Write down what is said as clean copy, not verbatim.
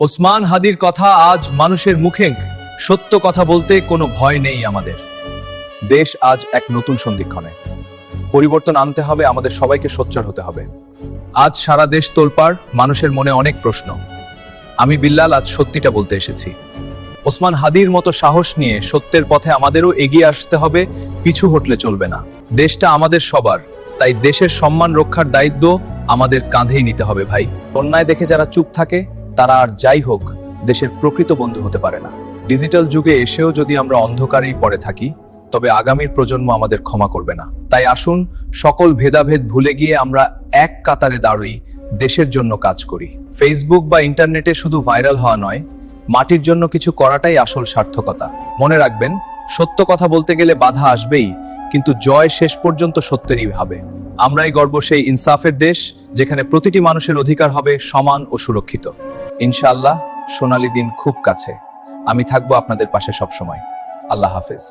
ওসমান হাদির কথা আজ মানুষের মুখে। সত্য কথা বলতে কোনো ভয় নেই আমাদের। দেশ আজ এক নতুন সন্ধিক্ষণে। পরিবর্তন আনতে হবে, আমাদের সবাইকে সোচ্চার হতে হবে। আজ সারা দেশ তোলপাড়, মানুষের মনে অনেক প্রশ্ন। আমি বিল্লাল আজ সত্যিটা বলতে এসেছি। ওসমান হাদির মতো সাহস নিয়ে সত্যের পথে আমাদেরও এগিয়ে আসতে হবে, পিছু হটলে চলবে না। দেশটা আমাদের সবার, তাই দেশের সম্মান রক্ষার দায়িত্ব আমাদের কাঁধেই নিতে হবে ভাই। অন্যায় দেখে যারা চুপ থাকে তারা আর যাই হোক দেশের প্রকৃত বন্ধু হতে পারে না। ডিজিটাল যুগে এসেও যদি আমরা অন্ধকারেই পড়ে থাকি, তবে আগামীর প্রজন্ম আমাদের ক্ষমা করবে না। তাই আসুন সকল ভেদাভেদ ভুলে গিয়ে আমরা এক কাতারে দাঁড়াই, দেশের জন্য কাজ করি। ফেসবুক বা ইন্টারনেটে শুধু ভাইরাল হওয়া নয়, মাটির জন্য কিছু করাটাই আসল সার্থকতা। মনে রাখবেন, সত্য কথা বলতে গেলে বাধা আসবেই, কিন্তু জয় শেষ পর্যন্ত সত্যেরই হবে। আমরাই গর্ব সেই ইনসাফের দেশ, যেখানে প্রতিটি মানুষের অধিকার হবে সমান ও সুরক্ষিত। ইনশাআল্লাহ, সোনালী দিন খুব কাছে। আমি থাকবো আপনাদের পাশে সবসময়। আল্লাহ হাফেজ।